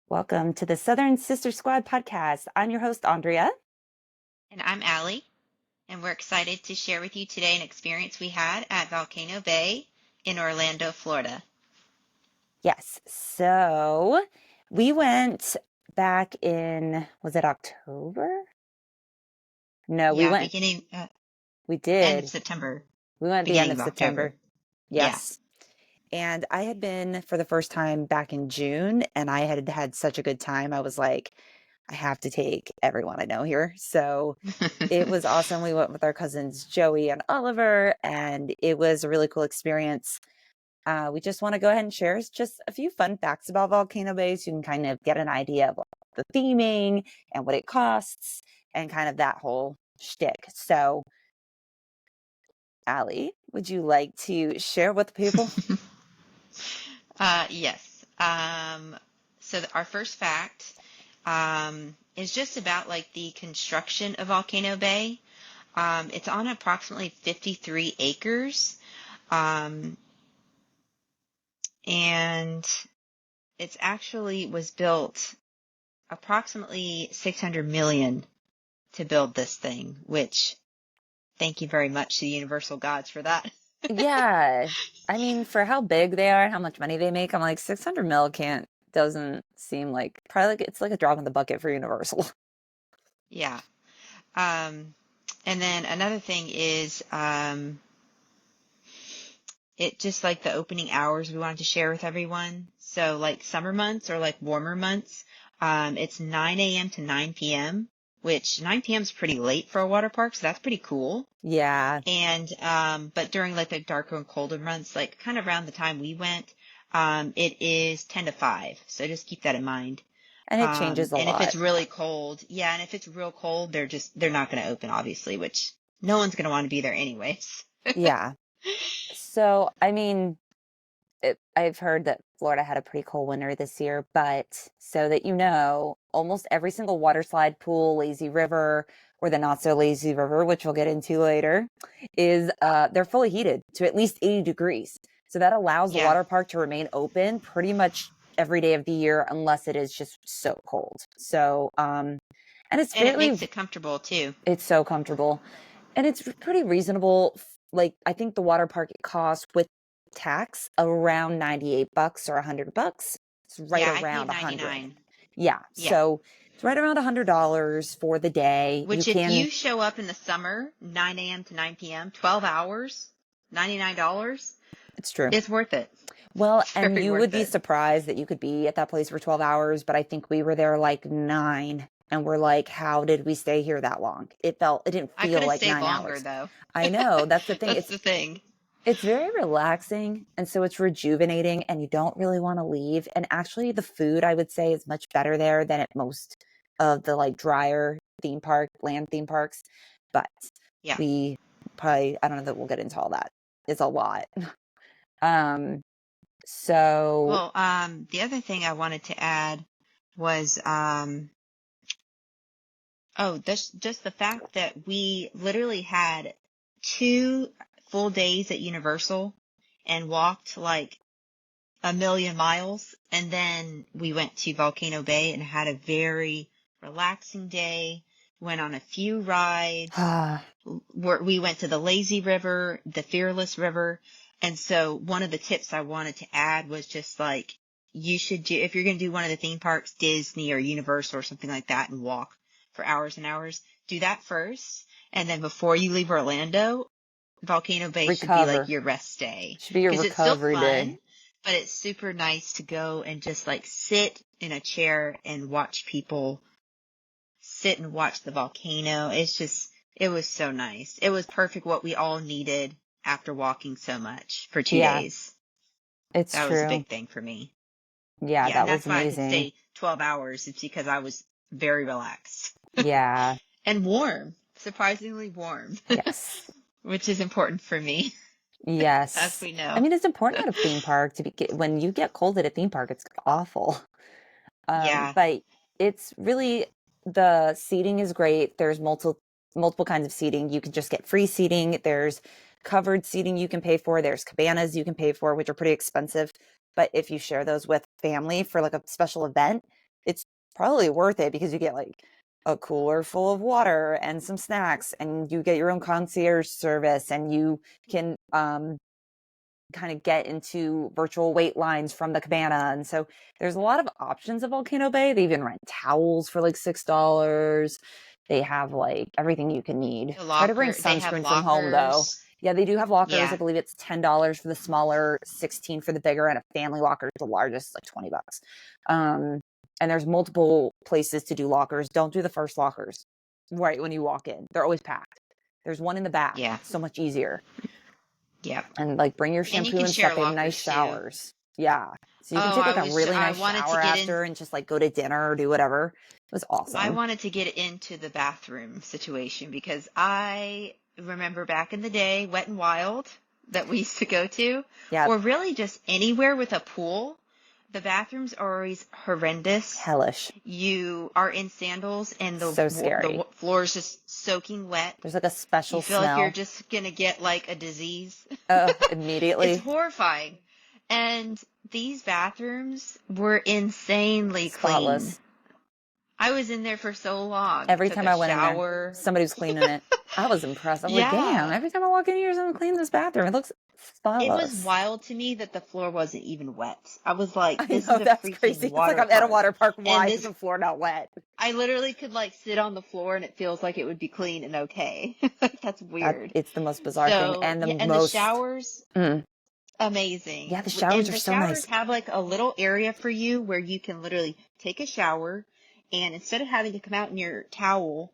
Welcome to the Southern Sister Squad podcast. I'm your host, Andrea. And I'm Allie, and we're excited to share with you today an experience we had at Volcano Bay in Orlando, Florida. Yes. So we went back in, was it October? No, Yeah, we end of did. September, We went at the end beginning of of October. September. Yeah. Yes. And I had been for the first time back in June, and I had had such a good time. I was like, I have to take everyone I know here. So it was awesome. We went with our cousins, Joey and Oliver, and it was a really cool experience. We just want to go ahead and share just a few fun facts about Volcano Bay so you can kind of get an idea of the theming and what it costs and kind of that whole shtick. So, Allie, would you like to share with the people? Yes. Our first fact is just about like the construction of Volcano Bay. It's on approximately 53 acres. Um, and it's actually was built approximately 600 million to build this thing, which thank you very much to the universal gods for that. Yeah. I mean, for how big they are and how much money they make, I'm like 600 mil doesn't seem like probably like it's like a drop in the bucket for Universal. Yeah. Um, and then another thing is it just like the opening hours we wanted to share with everyone. So like summer months or like warmer months, it's 9 a.m. to 9 p.m., which 9 p.m. is pretty late for a water park, so that's pretty cool. Yeah. And but during like the darker and colder months, like kind of around the time we went, it is 10 to 5. So just keep that in mind. And it changes a And if lot. it's really cold, yeah, and if it's real cold, they're not going to open, obviously, which no one's going to want to be there anyways. Yeah. So, I mean, I've heard that Florida had a pretty cold winter this year, but so that you know, almost every single water slide, pool, lazy river, or the not so lazy river, which we'll get into later, is they're fully heated to at least 80 degrees. So that allows the Yeah. water park to remain open pretty much every day of the year unless it is just so cold. So, and And it makes it comfortable too. it's so comfortable. And it's pretty reasonable. Like I think the water park it costs with tax around 98 bucks or 100 bucks. It's right Yeah, I around paid 100. 99. Yeah. Yeah. So it's right around $100 for the day. You Which if can, you show up in the summer, 9 a.m. to 9 p.m., 12 hours, $99, it's true. it's worth it. Well, It's and very you would worth be it. surprised that you could be at that place for 12 hours, but I think we were there like 9 and we're like, how did we stay here that long? It didn't I could feel have like stayed 9 longer hours. though. I know. That's the thing. That's the thing. It's very relaxing, and so it's rejuvenating, and you don't really wanna leave, and actually, the food, I would say, is much better there than at most of the, like, drier land theme parks, but Yeah. we probably I don't know that we'll get into all that. It's a lot. Um, so Well, the other thing I wanted to add was, this just the fact that we literally had 2 full days at Universal and walked like a million miles, and then we went to Volcano Bay and had a very relaxing day. Went on a few rides. We went to the Lazy River, the Fearless River. And so one of the tips I wanted to add was just like, you should do, if you're going to do one of the theme parks, Disney or Universal or something like that, and walk for hours and hours, do that first. And then before you leave Orlando, Volcano Bay should be like recover. your rest day. Should be your Cause it's still recovery fun, day. but it's super nice to go and just like sit in a chair and watch people sit and watch the volcano. It was so nice. It was perfect what we all needed after walking so much for two Yeah, days. it's That was a true. big thing for me. Yeah, Yeah, and that that's was why I could amazing. stay 12 hours. It's because I was very relaxed Yeah, and warm, surprisingly warm, yes. which is important for me, as Yes. we I know. mean, it's important at a theme park when you get cold at a theme park, it's awful. Yeah. But it's really the seating is great. There's multiple kinds of seating. You can just get free seating. There's covered seating you can pay for. There's cabanas you can pay for, which are pretty expensive. But if you share those with family for like a special event, probably worth it because you get like a cooler full of water and some snacks, and you get your own concierge service, and you can kind of get into virtual wait lines from the cabana. And so there's a lot of options at Volcano Bay. They even rent towels for like $6. They have like everything you can need. Try to bring They have sunscreen from home though. lockers. Yeah, they do have lockers. I Yeah, believe it's $10 for the smaller, 16 for the bigger, and a family locker is the largest, like $20. Um, and there's multiple places to do lockers. Don't do the first lockers right when you walk in. They're always packed. There's one in the back. yeah, So much easier. yep. And like bring your And you shampoo can and stuff. share They have nice lockers too. showers. Yeah. So you can Oh, take like a really I nice wanted to shower get in after and just like go to dinner or do whatever. It was I awesome. wanted to get into the bathroom situation because I remember back in the day, Wet and Wild that we used to go to, Yeah. or really just anywhere with a pool. The bathrooms are always horrendous. Hellish. You are in sandals and So scary. floor is just soaking wet. There's like a You special feel like you're smell. just gonna get like a disease. It's Immediately. horrifying. And these bathrooms were insanely clean. Spotless. I was in there for so long. Every Took time a I went in there, shower. somebody was cleaning it. I was impressed. I was like, damn, Yeah. every time I walk in here, someone cleans this bathroom. It looks It was spotless. wild to me that the floor wasn't even wet. I was like, I this know, is a that's freaking crazy. It's like water I'm at a park. water park. And Why is this, the floor not wet? I literally could like sit on the floor and it feels like it would be clean and okay. That's That weird. it's the most bizarre thing So, and the yeah, and the most. showers, Mm, yeah, amazing. the showers And are the so showers nice. have like a little area for you where you can literally take a shower, and instead of having to come out in your towel,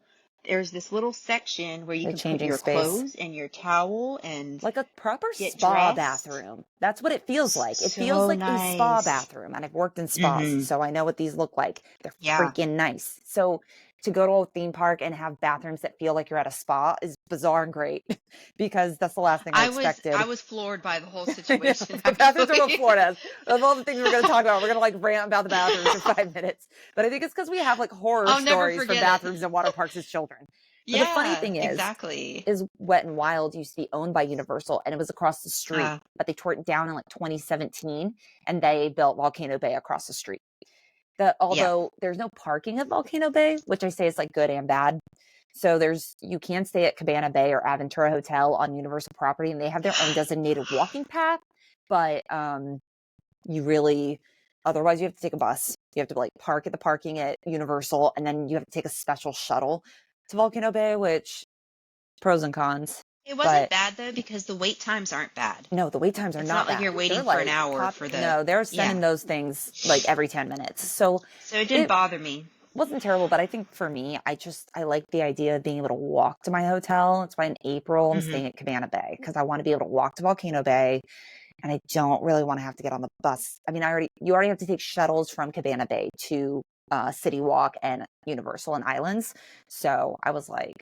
there's this little section where you The can put changing your space. clothes and your towel and Like a proper get spa dressed. bathroom. That's what it feels like. It feels So like a spa nice. bathroom. And I've worked in spas, Mm-hmm. so I know what these look like. They're Yeah. freaking nice. So to go to a theme park and have bathrooms that feel like you're at a spa is bizarre and great because that's the last thing I I expected. was floored by the whole I know. situation The bathrooms are what actually. Florida has. Of all the things we're going to talk about, we're going to like rant about the bathrooms for 5 minutes. But I think it's because we have like horror I'll never stories from forget it. bathrooms and water parks as children. But the funny Yeah, thing exactly. is Wet and Wild used to be owned by Universal and it was across the street, Uh, but they tore it down in like 2017 and they built Volcano Bay across the street. yeah. Although there's no parking at Volcano Bay, which I say is like good and bad. So you can stay at Cabana Bay or Aventura Hotel on Universal property and they have their own designated walking path, but you really otherwise you have to take a bus. You have to like park at the parking at Universal and then you have to take a special shuttle to Volcano Bay, which pros and cons. It wasn't But bad though because the wait times aren't bad. no, the wait times are It's not not like you're bad. They're waiting for an like hour pop. for the, No, they're yeah. sending those things like every 10 minutes. So So it didn't it bother me. wasn't terrible, but I think for me, I like the idea of being able to walk to my hotel. That's why in April I'm Hmm. staying at Cabana Bay because I want to be able to walk to Volcano Bay and I don't really want to have to get on the bus. I mean, you already have to take shuttles from Cabana Bay to City Walk and Universal and Islands. So I was like,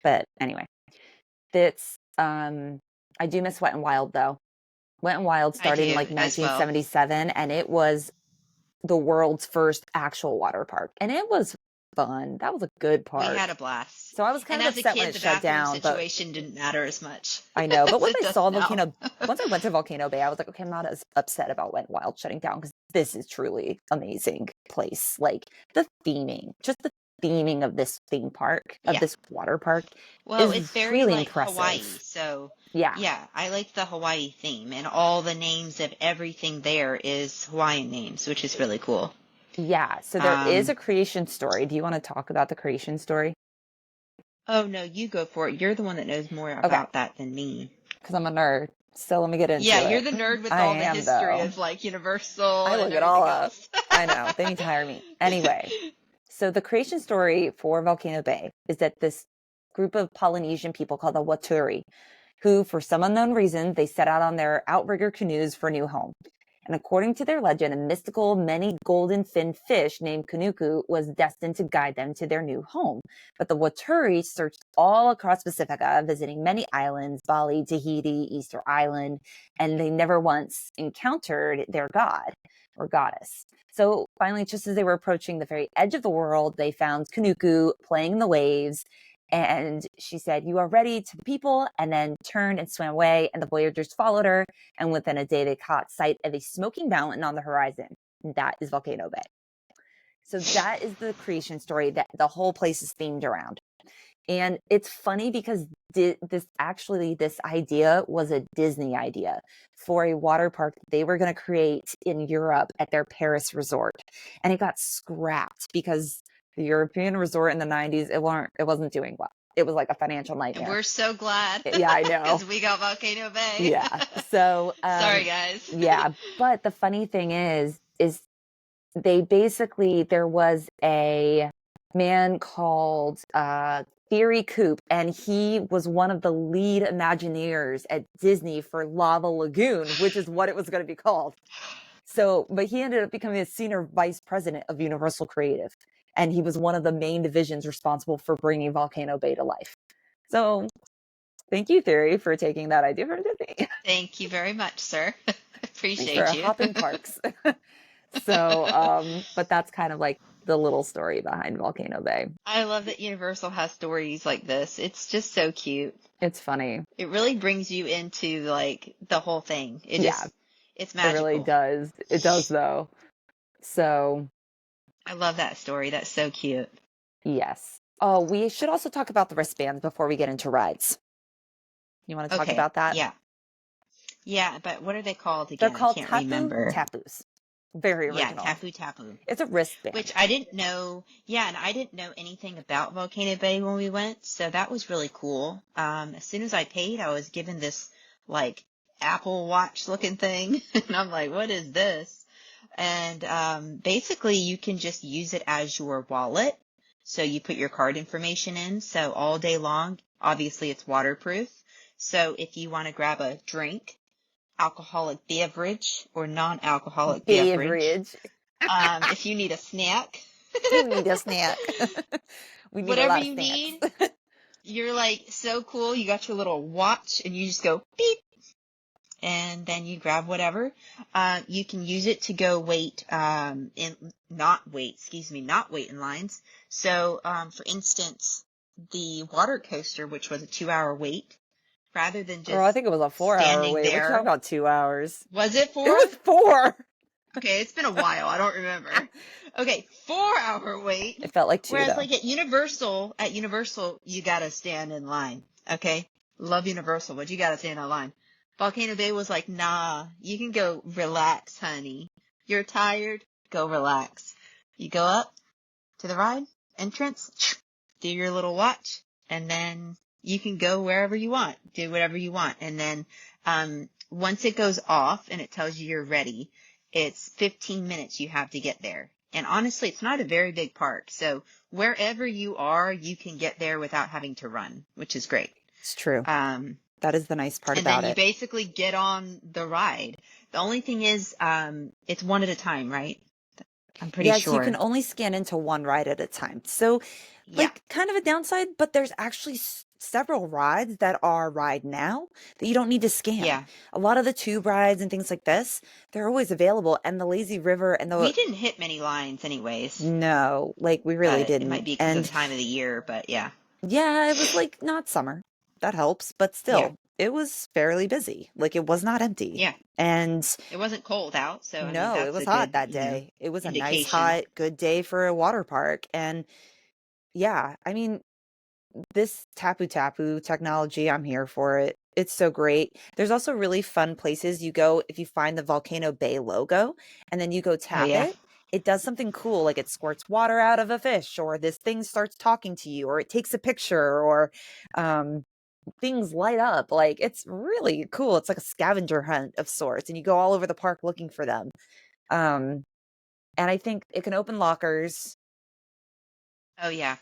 but anyway, that's I do miss Wet and Wild though. Wet and Wild I started in do like as well. 1977 and it was the world's first actual water park. And it was fun. That was a good We park. had a blast. So I was kind And of as a upset when kid, it the shut bathroom down, but situation didn't matter as much I know. But as once it I does saw now. Once I went to Volcano Bay, I was like, okay, I'm not as upset about Wet n Wild shutting down because this is truly amazing place. Like just the theming of this theme park, of Yeah. this water park Well, is it's very really like Hawaii. impressive. So, Yeah. yeah, I like the Hawaii theme, and all the names of everything there is Hawaiian names, which is really cool. Yeah. So there is Um, a creation story. Do you want to talk about the creation story? oh no, you go for it. You're the one that knows more Okay. about that than me. Because I'm a nerd. So let me get Yeah, into you're it. the nerd with I all the am, history though. of like Universal I and look it all everything up. else. I know. They need to hire me. Anyway, so the creation story for Volcano Bay is that this group of Polynesian people called the Waturi, who, for some unknown reason, they set out on their outrigger canoes for a new home. And according to their legend, a mystical, many golden finned fish named Kanuku was destined to guide them to their new home. But the Waturi searched all across Pacifica, visiting many islands, Bali, Tahiti, Easter Island, and they never once encountered their god or goddess. So finally, just as they were approaching the very edge of the world, they found Kanuku playing in the waves. And she said, "You are ready to the people," and then turned and swam away. And the voyagers followed her. And within a day, they caught sight of a smoking mountain on the horizon. And that is Volcano Bay. So that is the creation story that the whole place is themed around. And it's funny because this idea was a Disney idea for a water park they were going to create in Europe at their Paris resort. And it got scrapped because the European resort in the 90s, it wasn't doing well. It was like a financial And nightmare. we're so glad Yeah, I know. because we got Volcano Bay. Yeah. So, Sorry, guys. yeah, but the funny thing is they basically there was a man called Theory Coop, and he was one of the lead Imagineers at Disney for Lava Lagoon, which is what it was going to be called. So, but he ended up becoming a senior vice president of Universal Creative, and he was one of the main divisions responsible for bringing Volcano Bay to life. So, thank you, Theory, for taking that idea from Disney. Thank you very much, sir. Thanks for Appreciate you. hopping parks. So, but that's kind of like the little story behind Volcano Bay. I love that Universal has stories like this. It's just so cute. It's funny. It really brings you into like the whole thing. Yeah, It's it really magical. does. It does though. So, I love that story. That's so cute. yes. Oh, we should also talk about the wristbands before we get into rides. You want to talk Okay. about that? Yeah. Yeah, but what are they called They're again? I called can't tapu remember. tapus. Very Yeah, original. Tapu Tapu. It's a wristband. Which I didn't know. Yeah, and I didn't know anything about Volcano Bay when we went, so that was really cool. As soon as I paid, I was given this like Apple Watch looking thing, and I'm like, what is this? And basically, you can just use it as your wallet. So you put your card information in. So all day long, obviously it's waterproof. So if you want to grab a drink, alcoholic beverage or non-alcoholic beverage, Beverage. if you need a snack, You need a snack. We need a whatever lot of you snacks. need, you're like so cool. You got your little watch and you just go beep and then you grab whatever. You can use it to go wait, not wait in lines. So, for instance, the water coaster, which was a 2-hour wait, rather than Girl, I just think it was a 4 hour standing wait. What you talking there, about 2 hours? was it It 4? was 4. Okay, it's been a while. I don't remember. Okay, 4-hour wait. It felt like 2 Whereas though. like at Universal, you gotta stand in line. Okay? Love Universal, but you gotta stand in line. Volcano Bay was like, nah, you can go relax, honey. You're tired? Go relax. You go up to the ride, entrance, do your little watch, and then you can go wherever you want, do whatever you want. And then, once it goes off and it tells you you're ready, it's 15 minutes you have to get there. And honestly, it's not a very big park. So wherever you are, you can get there without having to run, which is great. It's true. Um, That is the nice part and then about you it. basically get on the ride. The only thing is, it's one at a time, right? I'm pretty Yes, you can sure. only scan into one ride at a time. So, Yeah. like, kind of a downside, but there's actually several rides that are ride now that you don't need to scan. Yeah. A lot of the tube rides and things like this, they're always available. And the Lazy River and We the didn't hit many lines anyways, no, like we really but it might didn't. be because of And the time of the year, but yeah. yeah, it was like not summer. That helps, but Yeah. still, it was fairly busy. Like it was not empty. Yeah. And It wasn't cold out, so I mean no, it that's was a hot good, that day. It was a nice, indication. hot, good day for a water park. And yeah, I mean, this Tapu Tapu technology, I'm here for it. It's so great. There's also really fun places you go if you find the Volcano Bay logo and then you go Oh tap yeah. it. It does something cool, like it squirts water out of a fish, or this thing starts talking to you, or it takes a picture, or um, things light up. Like it's really cool. It's like a scavenger hunt of sorts, and you go all over the park looking for them. Um, and I think it can open lockers. Oh yeah.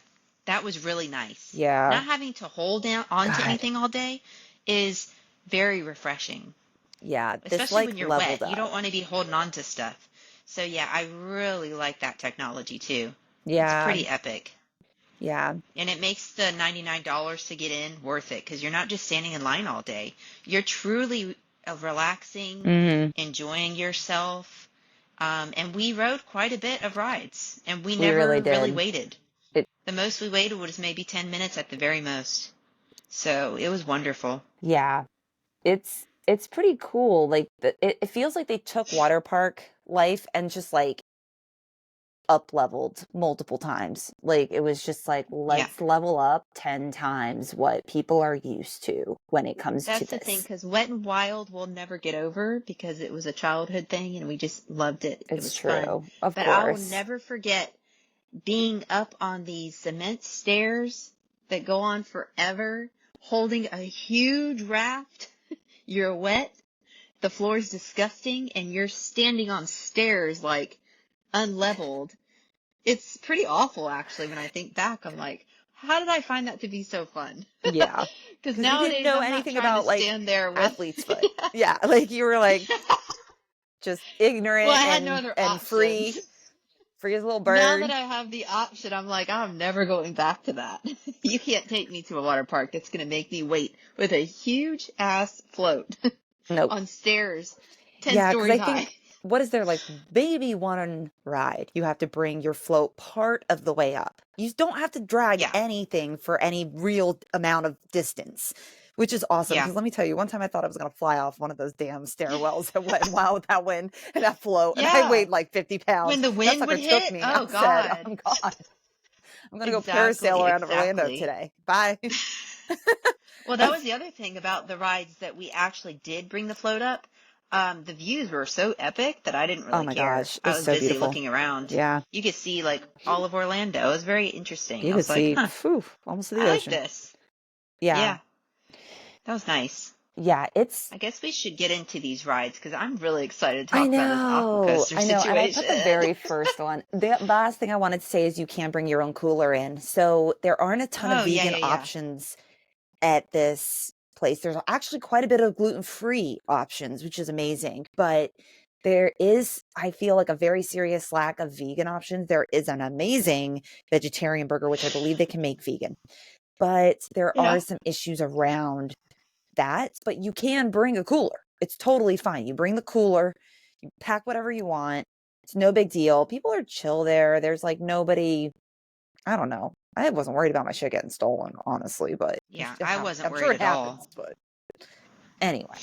That was really nice. Yeah. Not having to hold down onto God. anything all day is very refreshing, Yeah. This especially like when you're leveled wet. You up. don't want to be holding on to stuff. So yeah, I really like that technology too. It's Yeah. pretty epic. Yeah. And it makes the $99 to get in worth it because you're not just standing in line all day. You're truly relaxing, Hmm. enjoying yourself. And we rode quite a bit of rides and we We really never really did. waited. It The most we waited was maybe 10 minutes at the very most. So it was wonderful. yeah. It's pretty cool. Like it feels like they took water park life and just like up leveled multiple times. Like it was just like, Yeah. let's level up 10 times what people are used to when it comes to That's the thing, this. because Wet and Wild we'll never get over because it was a childhood thing and we just loved it. It It's was fun. true. Of But I will course. never forget being up on these cement stairs that go on forever, holding a huge raft. You're wet, the floor's disgusting, and you're standing on stairs like unleveled. It's pretty awful, actually, when I think back. I'm like, how did I find that to be so fun? Yeah. Because Because you didn't nowadays know I'm not anything trying to about like stand there with. athlete's foot. Yeah. Like you were like just Well, ignorant I had no other and options. free as a little Now that bird. I have the option, I'm like, I'm never going back to that. You can't take me to a water park that's going to make me wait with a huge ass float Nope. on stairs 10 Yeah, because I stories high. think what is there like maybe one ride? You have to bring your float part of the way up. You don't have to drag Yeah, anything for any real amount of distance, which is awesome. yeah, Because let me tell you, one time I thought I was gonna fly off one of those damn stairwells that went wild with that wind and that float, and I yeah. weighed like 50 When pounds. the That wind would sucker took hit, me. I oh said, God. "I'm gone. I'm gonna go parasail Exactly, around Orlando exactly. today. Bye." Well, that was the other thing about the rides that we actually did bring the float up. The views were so epic that I didn't Oh really my care. gosh, I it's was so busy beautiful. looking around. Yeah, You could see like all of Orlando. It was very interesting. you I could was like, see, huh, phew, almost to the I like ocean. this. Yeah, Yeah, that was nice. yeah, it's I guess we should get into these rides because I'm really excited to I talk about this aqua know, coaster I know. And I put the situation. very first one. The last thing I wanted to say is you can bring your own cooler in. So there aren't a ton of Oh, yeah, vegan yeah, yeah. options at this place. There's actually quite a bit of gluten-free options, which is amazing. But there is, I feel like, a very serious lack of vegan options. There is an amazing vegetarian burger, which I believe they can make vegan. But there Yeah. are some issues around that, but you can bring a cooler. It's totally fine. You bring the cooler, you pack whatever you want. It's no big deal. People are chill there. There's like nobody, I don't know. I wasn't worried about my shit getting stolen, honestly, but Yeah, I wasn't I'm sure worried it at all. happens. But anyway,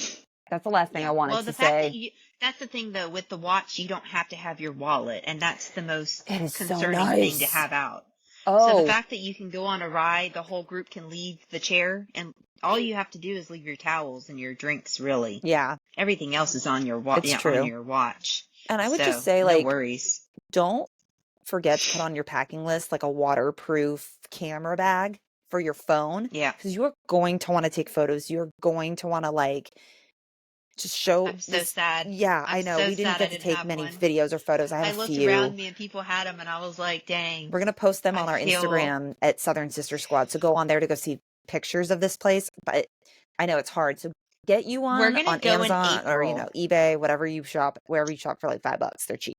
that's the last thing I Yeah. wanted Well, to the fact that say. that's the thing though, with the watch, you don't have to have your wallet, and that's the most It is so concerning thing to nice. have out. So the Oh, fact that you can go on a ride, the whole group can leave the chair, and all you have to do is leave your towels and your drinks, really. yeah, Everything else is on your it's on true. your watch. And I would just So, say, no like, worries. don't forget to put on your packing list like a waterproof camera bag for your phone Yeah. because you're going to want to take photos. You're going to want to like just show I'm so this. sad. Yeah, I'm I know. so We didn't sad I get to didn't take have many one. videos or photos. I have I a looked around few. me and people had them, and I was like, dang, We're going to post them I on our feel Instagram at Southern Sister Squad. So go on there to go see pictures of this place. But I know it's hard. So get you we're one going to on go in Amazon or, April. eBay, whatever you shop, wherever you shop for like $5. They're cheap.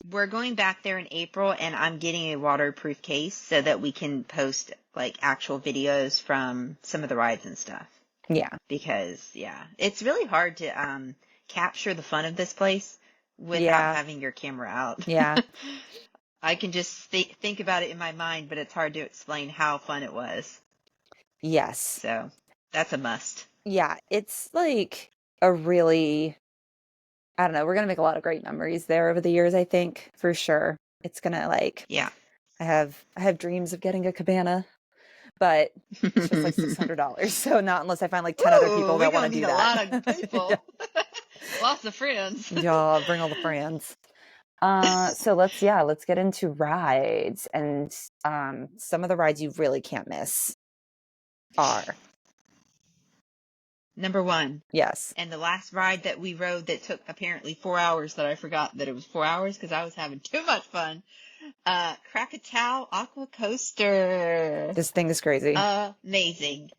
We're going back there in April, and I'm getting a waterproof case so that we can post like actual videos from some of the rides and stuff. Yeah. Because yeah, it's really hard to capture the fun of this place without Yeah. having your camera out. Yeah. I can just think about it in my mind, but it's hard to explain how fun it was. Yes. So that's a must. Yeah. It's like a really I don't know, we're gonna make a lot of great memories there over the years, I think, for sure. It's gonna like Yeah. I have dreams of getting a cabana, but it's just like $600. So not unless I find like 10 other Ooh, people we're that want gonna to need do a that. lot of Yeah. people. Lots of friends. Yeah, bring all the friends. So let's get into rides and some of the rides you really can't miss are Number one. yes. And the last ride that we rode that took apparently 4 hours that I forgot that it was 4 hours because I was having too much fun. Krakatoa Aqua Coaster. This thing is crazy. Amazing.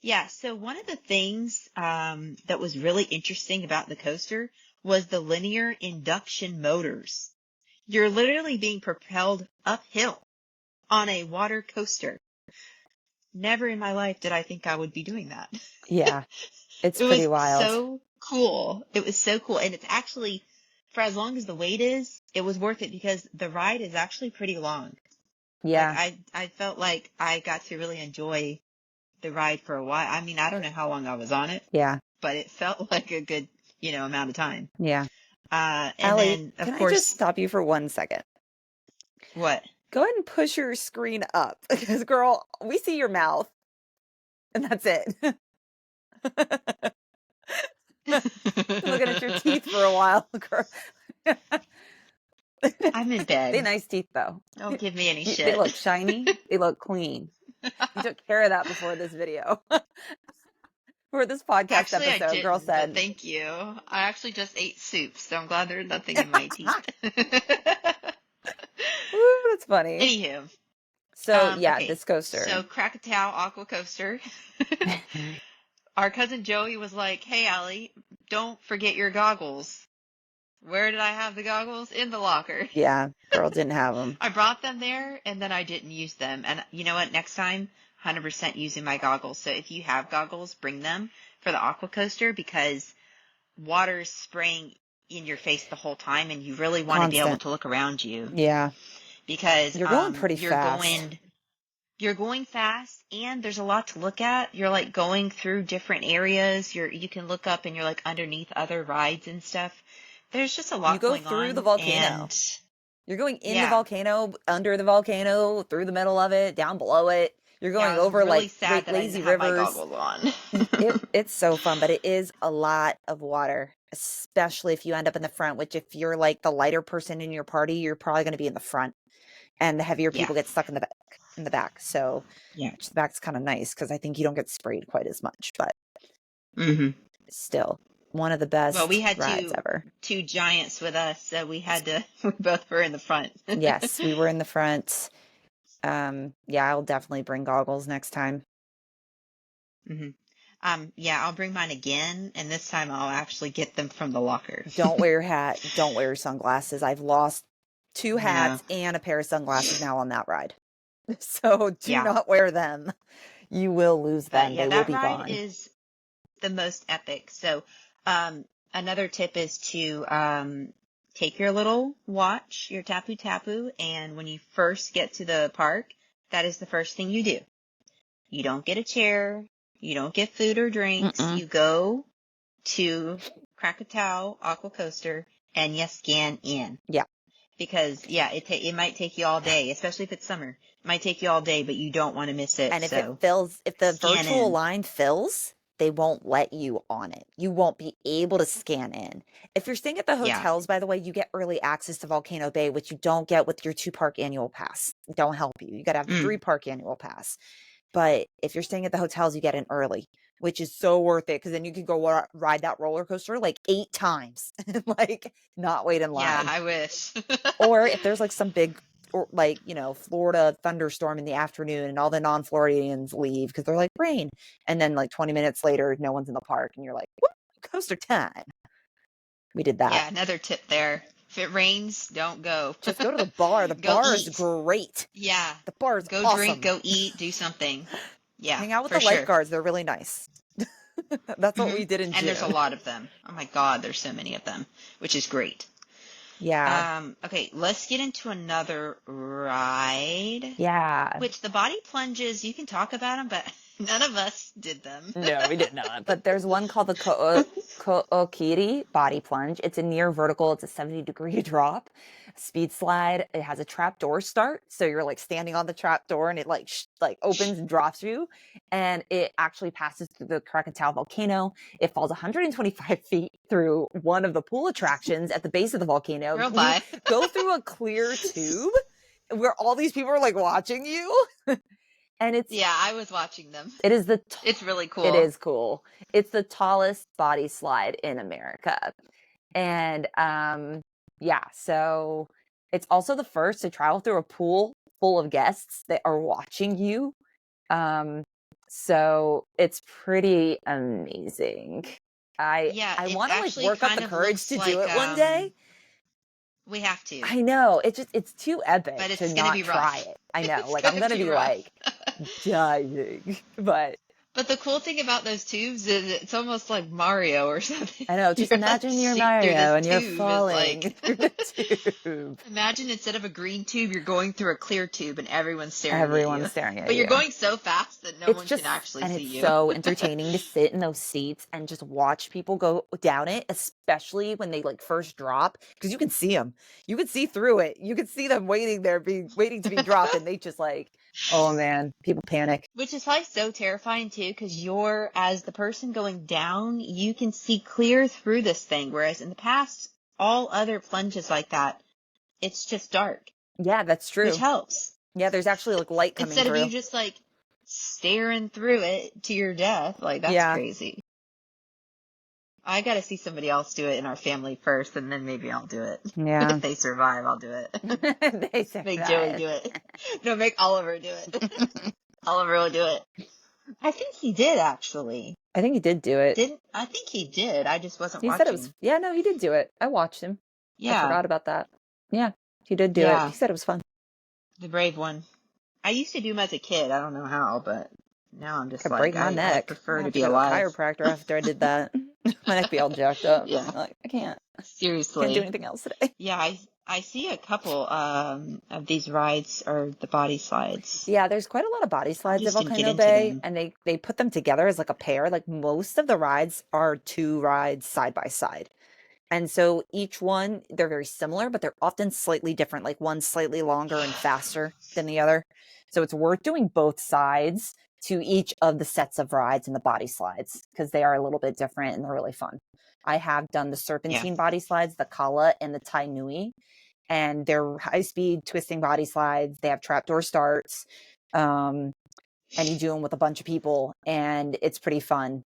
Yeah, so one of the things that was really interesting about the coaster was the linear induction motors. You're literally being propelled uphill on a water coaster. Never in my life did I think I would be doing that. Yeah, it's It pretty was wild. so cool. It was so cool. And it's actually, for as long as the wait is, it was worth it because the ride is actually pretty long. Like Yeah, I felt like I got to really enjoy the ride for a while. I mean, I don't know how long I was on it, yeah, but it felt like a good, amount of time. yeah. And Allie, then can of I just course, stop you for 1 second? What? Go ahead and push your screen up because, girl, we see your mouth, and that's it. Looking at your teeth for a while, girl. I'm in They bed. nice teeth, though. Don't give me any They shit. look shiny. They look clean. You took care of that before this video. For this podcast Actually, I episode, girl didn't, but said, thank you. I actually just ate soup, so I'm glad there's nothing in my teeth. "Ooh, that's funny." Anywho, So, yeah, okay. this So coaster. Krakatoa Aqua Coaster. Our cousin Joey was like, "Hey, Allie, don't forget your goggles." Where did I have the goggles? In the locker. Yeah, girl didn't have them. I brought them there and then I didn't use them. And you know what? Next time, 100% using my goggles. So if you have goggles, bring them for the aqua coaster because water's spraying in your face the whole time and you really want to be able Constant. to look around you Yeah. because You're going pretty fast. you're going fast and there's a lot to look at. You're like going through different areas. You can look up and you're like underneath other rides and stuff. There's just a You lot go going through the on volcano. and You're going in the yeah. volcano, under the volcano, through the middle of it, down below it. You're Yeah, I going was over really like sad that I didn't lazy have my rivers. goggles on. It's so fun, but it is a lot of water, especially if you end up in the front, which if you're like the lighter person in your party, you're probably going to be in the front, and the heavier Yeah. people get stuck in the back. In the back, so Yeah. which the back's kind of nice because I think you don't get sprayed quite as much, but hmm still one of the Well, we best had rides ever. two giants with us, so we had to. We both were in the front. Yes, we were in the front. Yeah, I'll definitely bring goggles next time. hmm Yeah, I'll bring mine again, and this time I'll actually get them from the locker. Don't wear your hat. Don't wear your sunglasses. I've lost 2 No. hats and a pair of sunglasses now on that ride. So do Yeah. not wear them. You will lose But them. yeah, They will that be ride gone. is the most epic. So, another tip is to take your little watch, your tapu tapu, and when you first get to the park, that is the first thing you do. You don't get a chair, you don't get food or drinks. Mm-mm. You go to Krakatoa Aqua Coaster and you scan in. Yeah. Because yeah, it might take you all day, especially if it's summer. It might take you all day, but you don't want to miss it. And if it So fills, if the scan virtual in. line fills, they won't let you on it. You won't be able to scan in. If you're staying at the Yeah. hotels, by the way, you get early access to Volcano Bay, which you don't get with your 2-park annual pass. Don't help you. You got to have the Mm. 3-park annual pass. But if you're staying at the hotels, you get in early, which is so worth it because then you can go ride that roller coaster like 8 times and like not wait in Yeah, line. I wish. Or if there's like some big or like, Florida thunderstorm in the afternoon and all the non-Floridians leave because they're like rain. And then like 20 minutes later, no one's in the park and you're like, whoop, coaster time. We did that. Yeah, another tip there. If it rains, don't go. Just go to the bar. The Go bar is eat. great. Yeah. The bar is Go drink, awesome. go eat, do something. Yeah, Hang out with for the sure. lifeguards. They're really nice. That's what hmm we did in And there's a June. lot of them. Oh my God, there's so many of them, which is great. Yeah. Okay, let's get into another ride. Yeah. Which the body plunges, you can talk about them, but none of us did them. No, we did not. But there's one called the Ko'okiri body plunge. It's a near vertical. It's a 70-degree drop, speed slide. It has a trap door start, so you're like standing on the trap door, and it like opens and drops you. And it actually passes through the Krakatoa volcano. It falls 125 feet through one of the pool attractions at the base of the volcano. Girl, You bye. go through a clear tube where all these people are like watching you, and Yeah, I was watching them. it is the It's really it cool. is cool. It's the tallest body slide in America. And yeah, so it's also the first to travel through a pool full of guests that are watching you. Um so it's pretty amazing. Yeah, I it want to like actually work up the kind of courage looks to do like it one day. we have to, I know. It's too but epic to it's gonna not be try rough. it. I know. It's Like I'm gonna going to be be rough. like dying. But But the cool thing about those tubes is it's almost like Mario or something. I know, just You're like imagine you're shooting through this Mario and you're tube. It's falling like through the tube. imagine instead of a green tube, you're going through a clear tube and everyone's staring at Everyone's you. staring at But you're you. going so fast that no It's one can just actually and see it's you. so entertaining to sit in those seats and just watch people go down it, especially when they, like, first drop, because you can see them. You can see through it. You can see them waiting there, waiting to be dropped, and they just like, oh man, people panic. Which is probably so terrifying too, because you're, as the person going down, you can see clear through this thing. Whereas in the past, all other plunges like that, it's just dark, Yeah, that's which true. helps. Yeah, there's actually, like, light coming Instead of you through. just like staring through it to your death. Like, that's Yeah, crazy. I got to see somebody else do it in our family first, and then maybe I'll do it. yeah. If they survive, I'll do it. They Make Joey survive. do it. No, make Oliver do it. Oliver will do it. I think he did actually. I think he did do it. Didn't I think he did. I just wasn't He said it was watching. yeah, no, he did do it. I watched him. I Yeah. forgot about that. Yeah, he did do it. He Yeah. said it was fun. The brave one. I used to do them as a kid. I don't know how, but now I'm just Could like break my I neck. I prefer to have to be go to a alive. chiropractor after I did that. My neck be all jacked up. Yeah. Like, I can't do Seriously. anything else today. Yeah, I see a couple of these rides or the body slides. Yeah, there's quite a lot of body I slides at just didn't get Volcano into Bay, them. and they put them together as like a pair. Like most of the rides are two rides side by side. And so each one, they're very similar, but they're often slightly different. Like one's slightly longer and faster than the other. So it's worth doing both sides to each of the sets of rides and the body slides because they are a little bit different and they're really fun. I have done the Yeah. serpentine body slides, the Kala and the Tai Nui, and they're high speed twisting body slides. They have trapdoor starts. And you do them with a bunch of people, and it's pretty fun.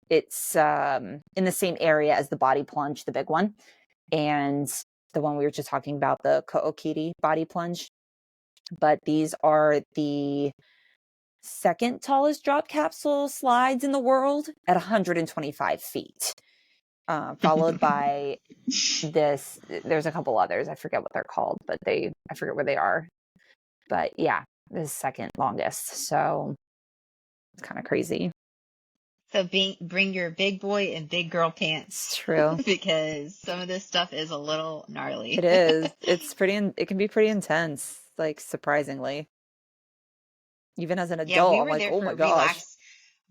It's in the same area as the body plunge, the big one, and the one we were just talking about, the Ko'okiri body plunge. But these are the second tallest drop capsule slides in the world at 125 feet, followed by this. There's a couple others. I forget what they're called, but I forget where they are. But yeah, this is second longest. So it's kind of crazy. So bring your big boy and big girl It's pants true. because some of this stuff is a little It gnarly. is. It's it can be pretty intense, like surprisingly. Even as an Yeah, adult, I'm like, "Oh my gosh."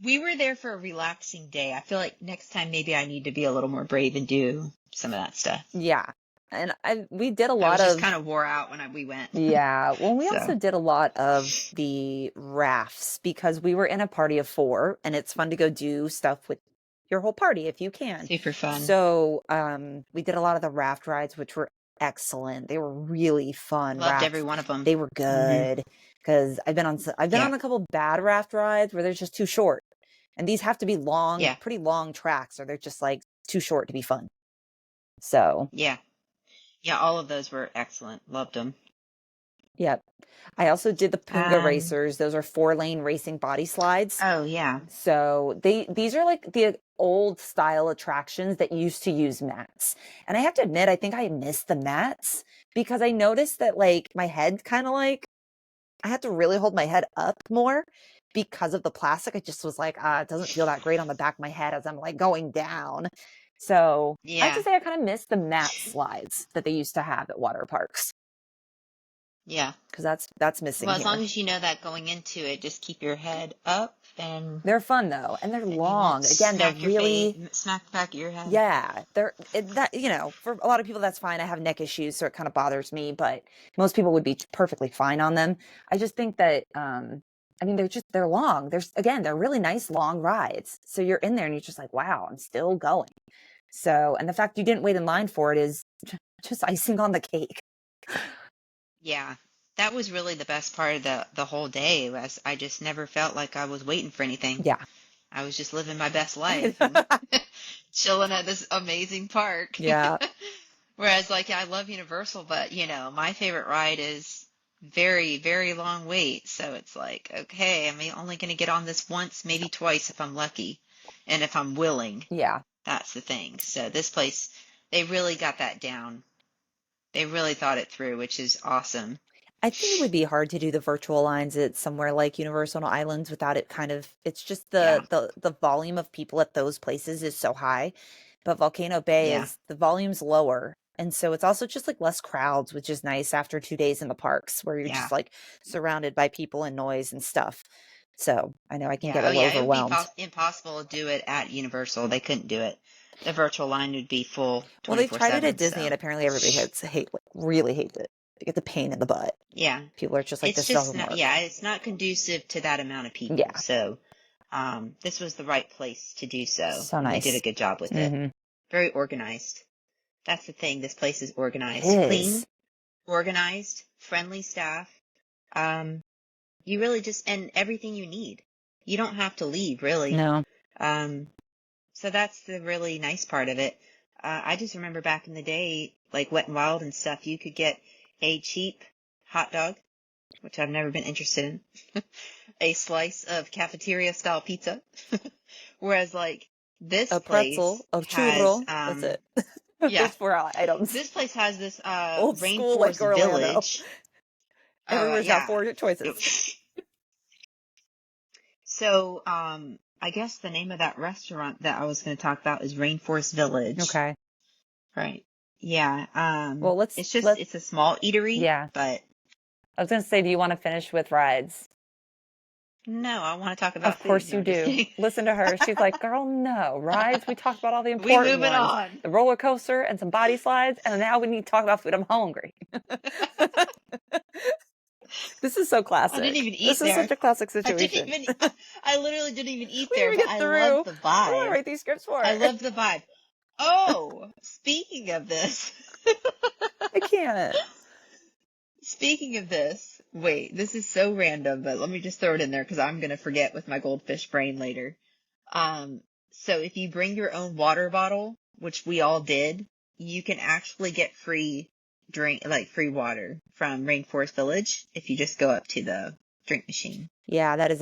we were there for a relaxing day. I feel like next time maybe I need to be a little more brave and do some of that stuff. Yeah. And we did a I lot was just of kind of wore out when we went. yeah. Well, we So also did a lot of the rafts because we were in a party of 4 and it's fun to go do stuff with your whole party if you can. super fun. So, we did a lot of the raft rides, which were excellent. They were really fun Loved every rafts. one of them. They were Hmm. good because I've been Yeah. on a couple bad raft rides where they're just too short. And these have to be long, Yeah. pretty long tracks or they're just like too short to be fun. So, Yeah. Yeah. All of those were excellent. Loved them. yep. I also did the Punga Um, Racers. Those are 4-lane racing body slides. oh yeah. So these are like the old style attractions that used to use mats. And I have to admit, I think I missed the mats because I noticed that like my head kind of like I had to really hold my head up more because of the plastic. I just was like, it doesn't feel that great on the back of my head as I'm like going down. So I have to Yeah. say I kind of miss the mat slides that they used to have at water parks Yeah. because that's missing Well, as long here. as you know that going into it, just keep your head up and They're fun though, and they're you won't long. Again, they're smack your face, really smack the back of your head. yeah, that for a lot of people that's fine. I have neck issues, so it kind of bothers me, but most people would be perfectly fine on them. I just think that I mean they're long. They're really nice long rides. So you're in there and you're just like, wow, I'm still going. So, and the fact you didn't wait in line for it is just icing on the cake. Yeah. That was really the best part of the whole day was I just never felt like I was waiting for anything. Yeah. I was just living my best life and chilling at this amazing park. Yeah. Whereas like I love Universal, but my favorite ride is very, very long wait. So it's like, okay, I'm only going to get on this once, maybe twice if I'm lucky and if I'm willing. Yeah. That's the thing. So this place, they really got that down. They really thought it through, which is awesome. I think it would be hard to do the virtual lines at somewhere like Universal Islands without it kind of it's just Yeah, the volume of people at those places is so high. But Volcano Bay yeah, is the volume's lower. And so it's also just like less crowds, which is nice after 2 days in the parks where you're yeah, just like surrounded by people and noise and stuff. So I know I can yeah. get a Oh, little yeah. It would be overwhelmed. impossible to do it at Universal. They couldn't do it. The virtual line would be full Well, they've tried it at 24/7. Disney and So, apparently everybody really hates it. They get the pain in the butt. yeah, People are just like, it's this doesn't just not. work. Yeah, it's not conducive to that amount of people. Yeah. So, this was the right place to do so, So and they did a nice. good job with it. Hmm. Very organized. That's the thing. This place is It organized, clean, is. organized, friendly staff. Um, you really just, and everything you need. You don't have to leave, really. No. Um, so that's the really nice part of it. I just remember back in the day, like Wet and Wild and stuff, you could get a cheap hot dog, which I've never been interested in, a slice of cafeteria style pizza. Whereas like this A place pretzel, a has, churro. That's it. yeah, There's 4 items. this place has this, Old school like rainforest Orlando. village. Everywhere's got Yeah. 4 choices. So, I guess the name of that restaurant that I was going to talk about is Rainforest Village. Okay. Right. Yeah. Well, It's just, let it's a small eatery, yeah. but I was gonna say, do you want to finish with rides? no, I want to talk Of about food. course No, you I'm just do. kidding. Listen to her. She's like, girl, no. Rides, we talked about all the We important moving ones. on. The roller coaster and some body slides, and now we need to talk about food. I'm hungry. This is so I didn't classic. even This eat is such there. a classic I didn't situation. even, I literally didn't even eat We didn't there, even but get I through. love What the do I vibe. write these scripts for? I love the vibe. Oh, speaking of this, I can't. speaking of this, wait, this is so random, but let me just throw it in there because I'm going to forget with my goldfish brain later. Um, so if you bring your own water bottle, which we all did, you can actually get free like free water from Rainforest Village if you just go up to the drink machine. Yeah, it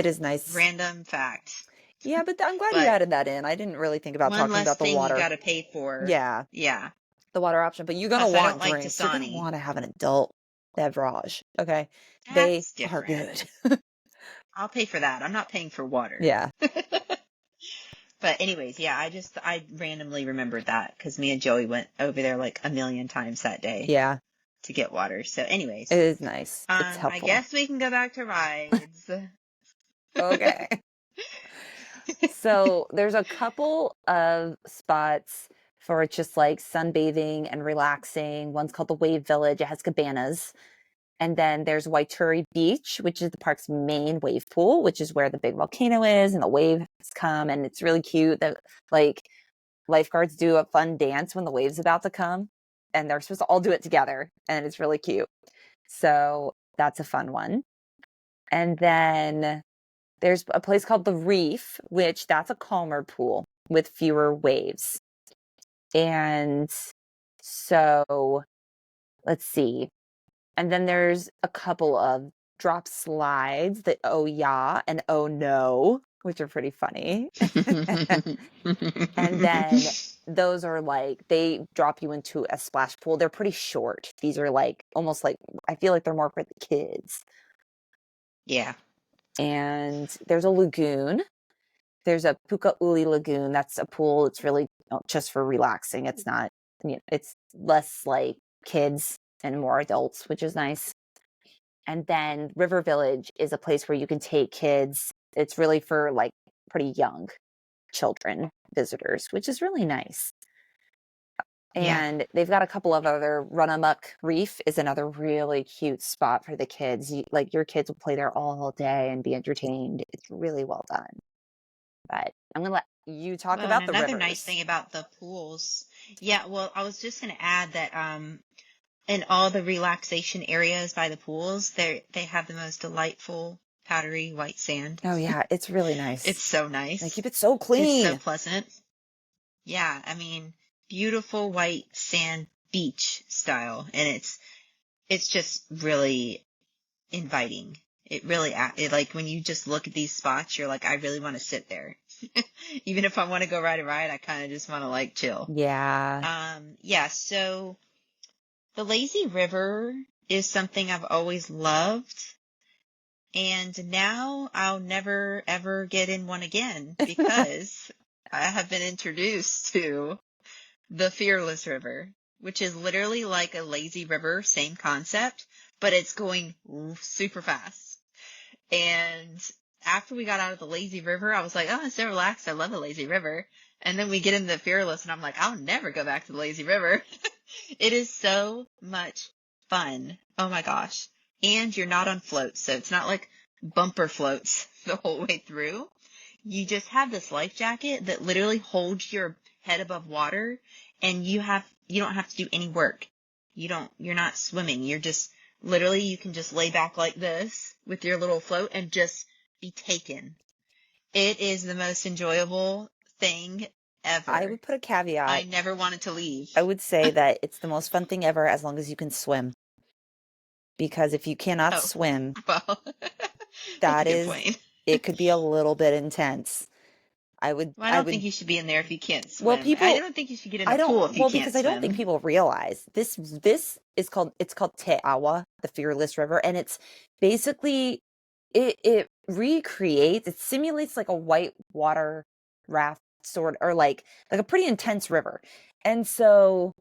is nice. Random fact. Yeah, but I'm glad you But added that in. I didn't really think about one talking less about the thing you water. got to pay for. Yeah, Yeah. the water option, but you're gonna Plus, I don't want like drinks. You're gonna Dasani. want to have an adult beverage. Okay. They That's are different. good. I'll pay for that. I'm not paying for water. Yeah. But anyways, yeah, I randomly remembered that because me and Joey went over there like a million times that day Yeah. to get water. So It anyways, is nice. It's I helpful. guess we can go back to rides. Okay. So there's a couple of spots for just like sunbathing and relaxing. One's called the Wave Village. It has cabanas. And then there's Waituri Beach, which is the park's main wave pool, which is where the big volcano is and the waves come. And it's really cute that like lifeguards do a fun dance when the wave's about to come. And they're supposed to all do it together. And it's really cute. So that's a fun one. And then there's a place called the Reef, which that's a calmer pool with fewer waves. And so let's see. And then there's a couple of drop slides, the Oh Yeah and Oh No, which are pretty funny. And then those are like, they drop you into a splash pool. They're pretty short. These are like almost like, I feel like they're more for the kids. Yeah. And there's a lagoon. There's a Pukauli Lagoon. That's a pool. It's really just for relaxing. It's not, it's less like kids and more adults, which is nice. And then River Village is a place where you can take kids. It's really for like pretty young children visitors, which is really nice. Yeah. And they've got a couple of other Run Amok Reef is another really cute spot for the kids. Like your kids will play there all day and be entertained. It's really well done. But I'm gonna let you talk Well, and about the another nice rivers. thing about the pools. Yeah, well, I was just going to add that in all the relaxation areas by the pools, they have the most delightful powdery white sand. Oh yeah, it's really It's nice. so They nice. keep it so It's so clean. pleasant. Yeah, I mean, beautiful white sand beach style, and it's just really inviting. It really like when you just look at these spots, you're like, I really want to sit there. Even if I want to go ride a ride, I kind of just want to like chill. Yeah. Yeah, so the lazy river is something I've always loved. And now I'll never ever get in one again because I have been introduced to the Fearless River, which is literally like a lazy river, same concept, but it's going super fast. And after we got out of the lazy river, I was like, oh, it's so relaxed. I love the lazy river. And then we get into the Fearless and I'm like, I'll never go back to the lazy river. It is so much fun. Oh my gosh. And you're not on floats. So it's not like bumper floats the whole way through. You just have this life jacket that literally holds your head above water, and you don't have to do any work. You're not swimming. You're just literally, you can just lay back like this with your little float and just be taken. It is the most enjoyable thing I ever. would put a I caveat. never wanted to I leave. would say that it's the most fun thing ever as long as you can swim. Because if you cannot Oh, swim, well, that's a that good is, point. it could be a little bit intense. Well, I I don't would, think you should be in there if you can't well, swim. I people, don't think you should get in I a don't, pool if you well, can't because I don't think swim. people realize this is it's called Te Awa, the Fearless River, and it's basically, it recreates, it simulates like a white water raft sort, or like a pretty intense river. And so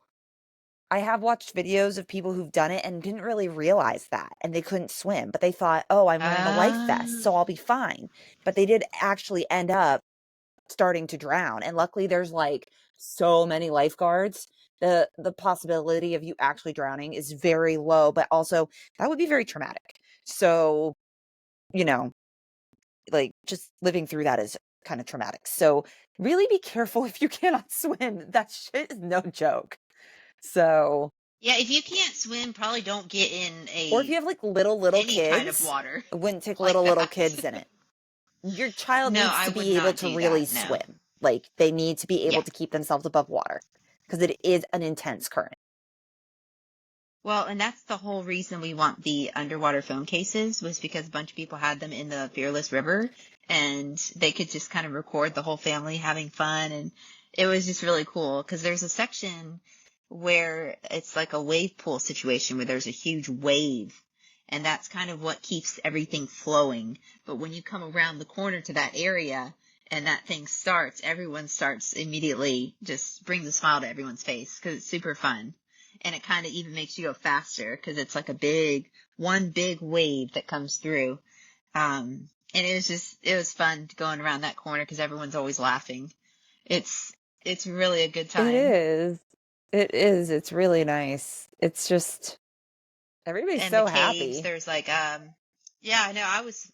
I have watched videos of people who've done it and didn't really realize that, and they couldn't swim, but they thought, "Oh, I'm wearing a life vest, Ah, so I'll be fine." But they did actually end up starting to drown, and luckily there's, like, so many lifeguards. The possibility of you actually drowning is very low, but also that would be very traumatic. So, you know, like, just living through that is kinda traumatic. So, really be careful if you cannot swim. That shit is no joke. So yeah, if you can't swim, probably don't get in or if you a have, like, little any kind of kids, water I wouldn't take like little that. kids in it. Your child No, needs I to would be able not to do really that. No. swim. Like, they need to be able Yeah. to keep themselves above water because it is an intense current. Well, and that's the whole reason we want the underwater phone cases was because a bunch of people had them in the Fearless River and they could just kind of record the whole family having fun. And it was just really cool because there's a section where it's like a wave pool situation where there's a huge wave and that's kind of what keeps everything flowing. But when you come around the corner to that area and that thing starts, everyone starts immediately, just brings a smile to everyone's face because it's super fun. And it kind of even makes you go faster because it's like one big wave that comes through. And it was fun going around that corner because everyone's always laughing. It's, it's really a good It time. is. It is. It's really nice. It's just everybody's And the so caves, happy. there's like, yeah, I know.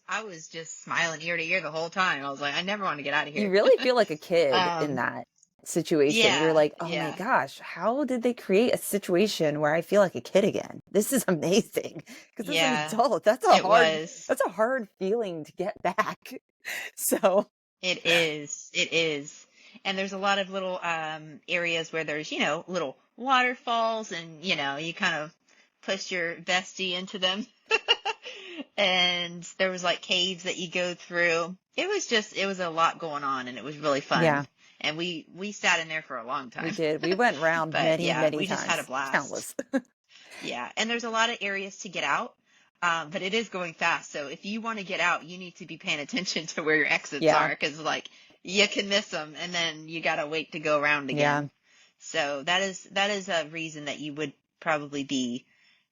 I was just smiling ear to ear the whole time. I was like, I never want to get out of You here. really feel like a kid in um, that situation. You're yeah, like, "Oh my yeah, gosh, how did they create a situation where I feel like a kid again? This is amazing." Because as an yeah, adult, it was. that's a hard feeling to get back. So, It is. It is. And there's a lot of little areas where there's, little waterfalls and, you kind of push your bestie into them. And there was like caves that you go through. It was a lot going on and it was really yeah, fun. And we sat in there for a long we time. did. We went round But many, yeah, many we just had a times. blast. Countless. Yeah, and there's a lot of areas to get out, but it is going fast. So if you want to get out, you need to be paying attention to where your exits are, Yeah, because like you can miss them, and then you gotta wait to go around yeah, again. So that is a reason that you would probably be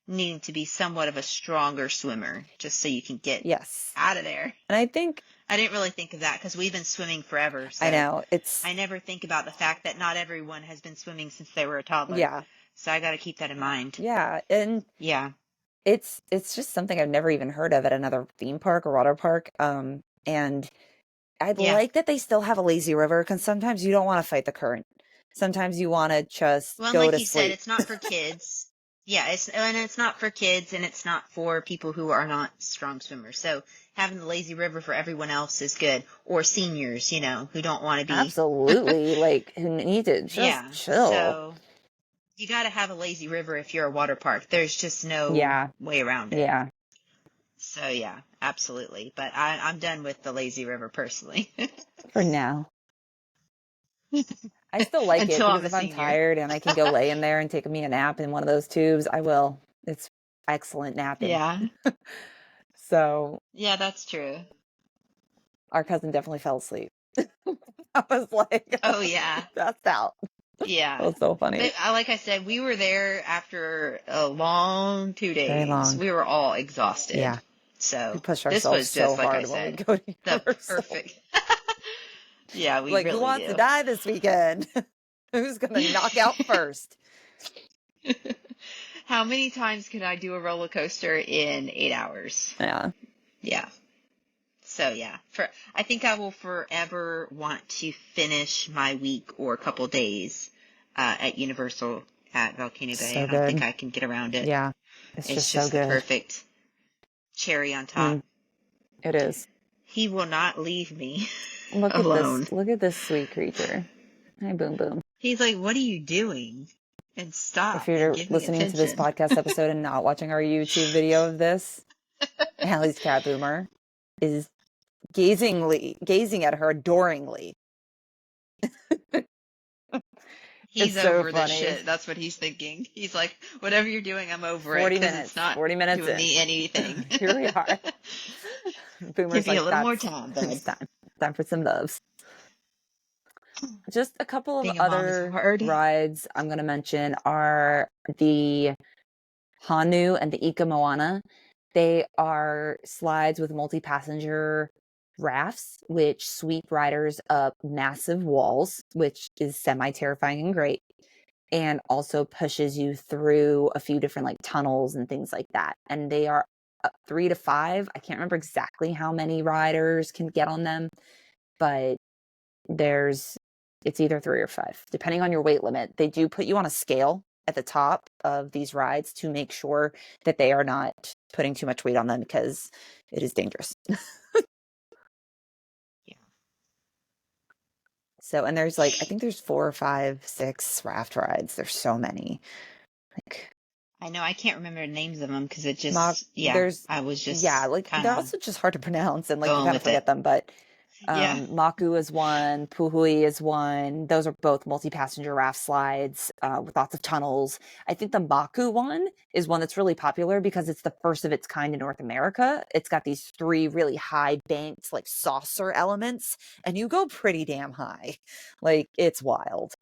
needing to be somewhat of a stronger swimmer, just so you can get yes. out of there. And I think I didn't really think of that because we've been swimming forever, I so know it's I never think about the fact that not everyone has been swimming since they were a toddler. yeah, So I got to keep that in mind. yeah, and Yeah. it's just something I've never even heard of at another theme park or water park. And I Yeah. like that they still have a lazy river because sometimes you don't want to fight the current. Sometimes you want to just Well, and go like to you said, sleep. it's not for kids. Yeah, it's not for kids and it's not for people who are not strong swimmers. So having the lazy river for everyone else is good. Or seniors, who don't want to be. Absolutely, like who need to just Yeah. chill. So you got to have a lazy river if you're a water park. There's just no Yeah, way around it. yeah. So yeah, absolutely. But I'm done with the lazy river personally. For now. I still like it Until because I'm a if I'm senior. tired and I can go lay in there and take me a nap in one of those tubes, I will. It's excellent napping. Yeah. So Yeah, that's true. our cousin definitely fell asleep. I was like, Oh yeah. that's out. That Yeah. was so funny. But like I said, we were there after a long two Very days. long. We were all exhausted. Yeah. We So push this ourselves was so just, like I hard when we said, go to the Universal. perfect. Yeah, we Like, who really wants to do. die this weekend? Who's gonna knock out first? How many times can I do a roller coaster in 8 hours? Yeah. Yeah. So yeah, I think I will forever want to finish my week or a couple days at Universal at Volcano Bay. So I don't think good. I can get around it. Yeah. It's It's just so just the good. perfect cherry on top. Mm, it is. He will not leave me Look at this. alone. Look at this sweet creature. Hi, Boom Boom. He's like, "What are you doing?" And If stop and you're give me listening to this attention. podcast episode and not watching our YouTube video of this, Hallie's cat Boomer is gazing at her adoringly. It's He's so over this funny. shit. That's what he's thinking. He's like, "Whatever you're doing, I'm over it 40 because it's minutes. not 40 minutes doing in. me anything." Here we are. Give Boomer's me a like, little more that's time, bud. it's time. Time for some loves. Just a couple of Being a mom is other hard. rides I'm going to mention are the Hanu and the Ika Moana. They are slides with multi-passenger rafts, which sweep riders up massive walls, which is semi-terrifying and great, and also pushes you through a few different like tunnels and things like that. And they are 3 to 5. I can't remember exactly how many riders can get on them, but there's it's either 3 or 5, depending on your weight limit. They do put you on a scale at the top of these rides to make sure that they are not putting too much weight on them because it is dangerous. Yeah. So, and there's like, I think there's 4 or 5, 6 raft rides. There's so many. Like, I know I can't remember the names of them because it Mock, just, yeah, there's, I was yeah, just like kind they're of also just hard to pronounce and like you going kind of with it. forget them, but Yeah. Maku is one, Puhui is one. Those are both multi-passenger raft slides with lots of tunnels. I think the Maku one is one that's really popular because it's the first of its kind in North America. It's got these 3 really high banked like saucer elements, and you go pretty damn high. Like it's wild.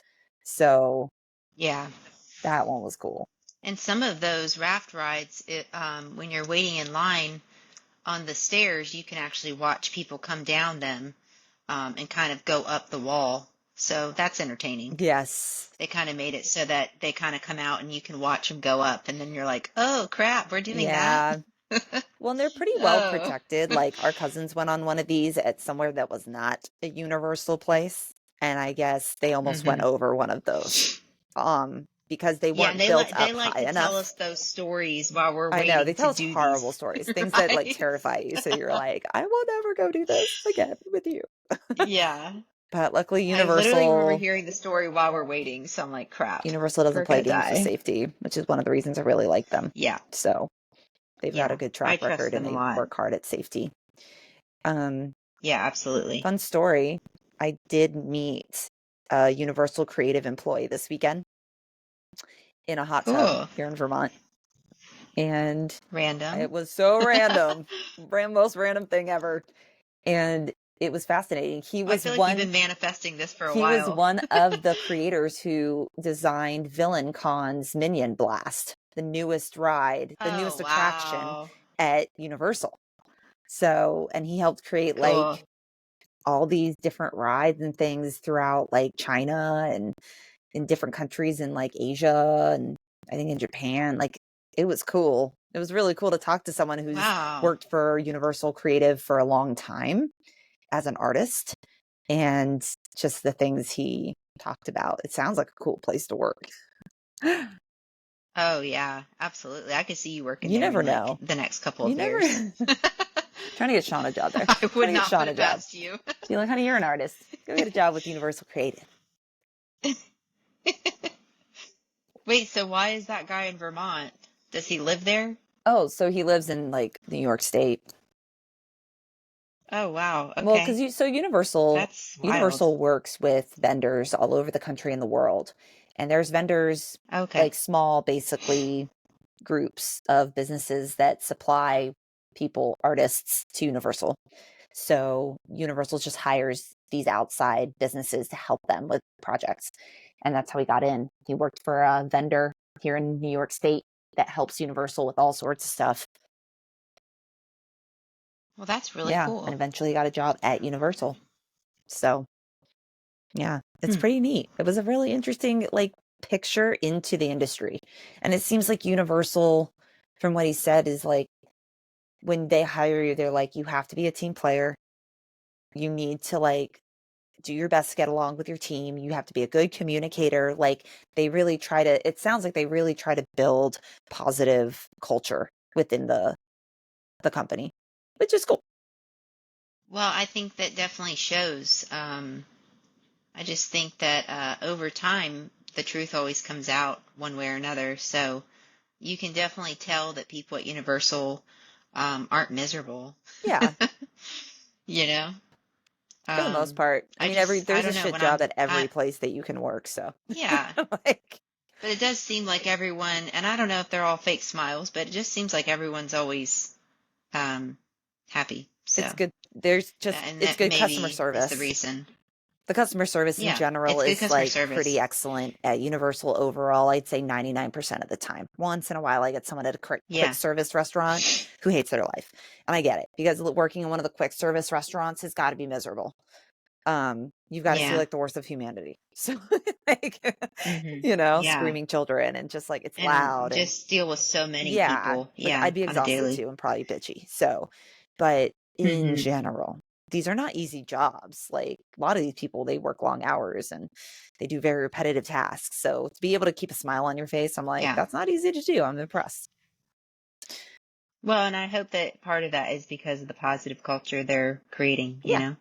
So Yeah. that one was cool. And some of those raft rides, when you're waiting in line on the stairs, you can actually watch people come down them and kind of go up the wall. So that's entertaining. Yes. They kind of made it so that they kind of come out and you can watch them go up, and then you're like, "Oh crap, we're doing that." Yeah. Well, and they're pretty well Oh. protected. Like our cousins went on one of these at somewhere that was not a universal place, and I guess they almost went Hmm. over one of those. Because they Yeah, and weren't built they up like high to tell enough. us those stories while we're I know, they waiting to tell us do horrible these stories, things that like rides. terrify you. So you're like, I will never go do this again with you. Yeah. But luckily I literally remember Universal hearing the story while we're waiting, so I'm like, crap, Universal doesn't we're play gonna games with die. safety, which is one of the reasons I really like them. Yeah, So they've got a yeah. good I track trust record and them a they lot. work hard at safety. Um, Yeah, absolutely. Fun story. I did meet a Universal Creative employee this weekend in a hot tub Cool. here in Vermont. And it Random. was so random, most random thing ever. And it was fascinating. I feel like you've been manifesting this for a He was while. one of the creators who designed Villain Con's Minion Blast, the newest ride, the Oh, newest attraction wow. at Universal. So, and he helped create Cool. like all these different rides and things throughout like China and in different countries in like Asia and I think in Japan. Like it was cool. It was really cool to talk to someone who's Wow. worked for Universal Creative for a long time as an artist and just the things he talked about. It sounds like a cool place to work. Oh, yeah, absolutely. I could see you working You there in never like know. the next couple You of never years. trying to get Sean a job there. I Trying would to get not put Sean a it job. past you. Be like, honey, you're an artist. Go get a job with Universal Creative. Wait, so why is that guy in Vermont? Does he live there? Oh, so he lives in like New York State. Oh, wow. Well, because Okay. Universal That's wild. Universal works with vendors all over the country and the world. And there's vendors Okay. like small, basically groups of businesses that supply people, artists to Universal. So Universal just hires these outside businesses to help them with projects. And that's how he got in. He worked for a vendor here in New York State that helps Universal with all sorts of stuff. Well, that's really Yeah. And cool. eventually got a job at Universal. So yeah, it's Hmm. pretty neat. It was a really interesting like picture into the industry. And it seems like Universal, from what he said, is like when they hire you, they're like, you have to be a team player. You need to like do your best to get along with your team. You have to be a good communicator. Like they really try to, it sounds like they really try to build positive culture within the company, which is cool. Well, I think that definitely shows. I just think that over time, the truth always comes out one way or another. So you can definitely tell that people at Universal aren't miserable. Yeah, You know, for the most part. I mean, I there's a don't know shit when job I'm, at every place that you can work. So yeah, like but it does seem like everyone, and I don't know if they're all fake smiles, but it just seems like everyone's always um, happy. So, it's good. There's just, and it's that good customer maybe is the service. reason. The customer service in Yeah, general it's good is customer like pretty service. excellent at Universal overall. I'd say 99% of the time. Once in a while, I get someone at a quick Yeah. service restaurant who hates their life. And I get it because working in one of the quick service restaurants has got to be miserable. You've got to see Yeah. like the worst of humanity. So like, Yeah. screaming children and just like it's And loud and just deal with so many yeah, people. like Yeah, I'd be on a exhausted daily. too and probably bitchy. So, but in Hmm. general, these are not easy jobs. Like a lot of these people, they work long hours and they do very repetitive tasks. So to be able to keep a smile on your face, I'm like, Yeah. that's not easy to do. I'm impressed. Well, and I hope that part of that is because of the positive culture they're creating, you Yeah. know.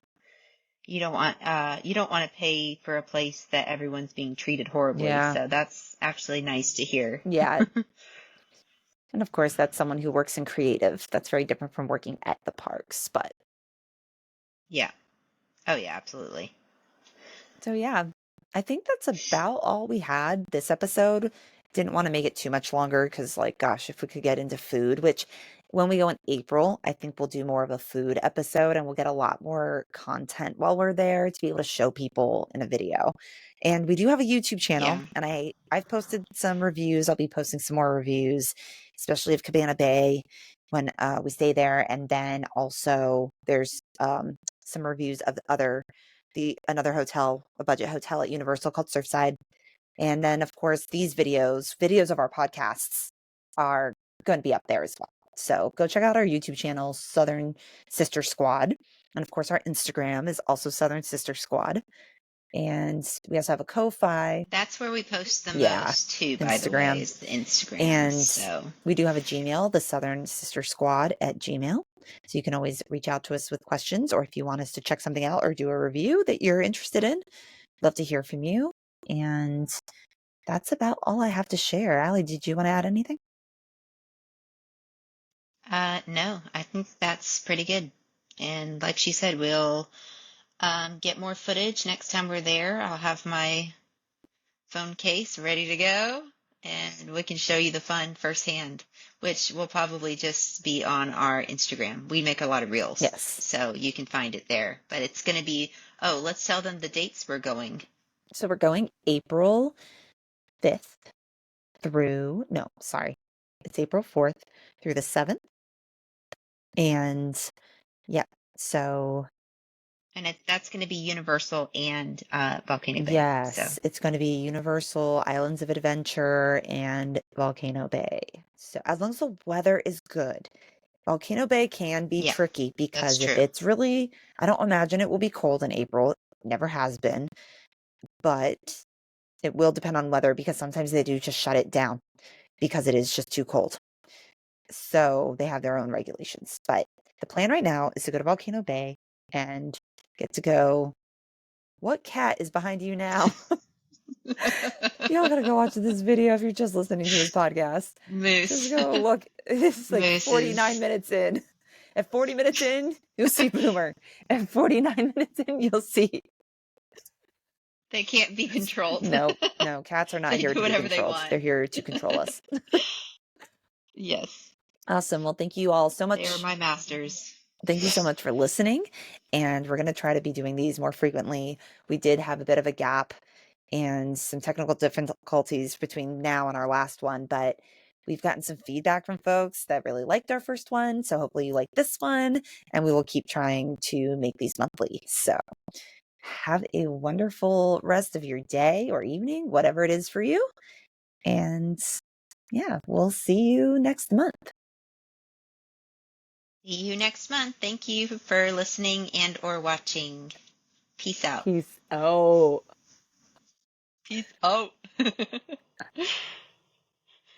You don't want to pay for a place that everyone's being treated horribly. Yeah. So that's actually nice to hear. Yeah. And of course, that's someone who works in creative. That's very different from working at the parks. But Yeah. Oh yeah, absolutely. so yeah, I think that's about all we had this episode. Didn't want to make it too much longer because, like, gosh, if we could get into food, which when we go in April, I think we'll do more of a food episode and we'll get a lot more content while we're there to be able to show people in a video. And we do have a YouTube channel, Yeah. and I've posted some reviews. I'll be posting some more reviews, especially of Cabana Bay when we stay there. And then also there's some reviews of another hotel, a budget hotel at Universal called Surfside. And then of course these videos of our podcasts are going to be up there as well. So go check out our YouTube channel, Southern Sister Squad. And of course our Instagram is also Southern Sister Squad. And we also have a Ko-Fi. That's where we post the Yeah, most too, by the way, Instagram. is the Instagram. And So we do have a Gmail, the Southern Sister Squad at Gmail. So you can always reach out to us with questions or if you want us to check something out or do a review that you're interested in. Love to hear from you. And that's about all I have to share. Allie, did you want to add anything? no, I think that's pretty good. And like she said, we'll get more footage next time we're there. I'll have my phone case ready to go and we can show you the fun firsthand, which will probably just be on our Instagram. We make a lot of reels, Yes. so you can find it there. But it's going to be, oh, let's tell them the dates we're going. So we're going April 5th through, no, sorry. It's April 4th through the 7th. And yeah, so And that's going to be Universal and Volcano Bay. So, yes, it's going to be Universal Islands of Adventure and Volcano Bay. So as long as the weather is good. Volcano Bay can be yeah, tricky that's because if true. it's really, I don't imagine it will be cold in April. It never has been, but it will depend on weather because sometimes they do just shut it down because it is just too cold. So they have their own regulations. But the plan right now is to go to Volcano Bay and get to go. What cat is behind you now? Y'all gotta go watch this video if you're just listening to this podcast. Just Moose. go look. It's like 49 Mooses. minutes in. At 40 minutes in, you'll see Boomer. At 49 minutes in, you'll see. They can't be controlled. No, no, cats are not They here do to be whatever they controlled. want. They're here to control us. Yes, Awesome. Well, thank you all so they are much. my masters. Thank you so much for listening. And we're going to try to be doing these more frequently. We did have a bit of a gap and some technical difficulties between now and our last one, but we've gotten some feedback from folks that really liked our first one. So hopefully you like this one, and we will keep trying to make these monthly. So have a wonderful rest of your day or evening, whatever it is for you. And yeah, we'll see you next month. See you next month. Thank you for listening and or watching. Peace out. Peace out. Peace out.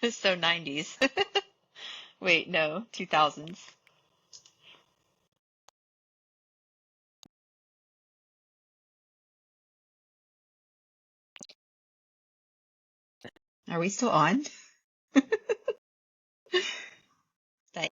It's so 90s. Wait, no, 2000s. Are we still on?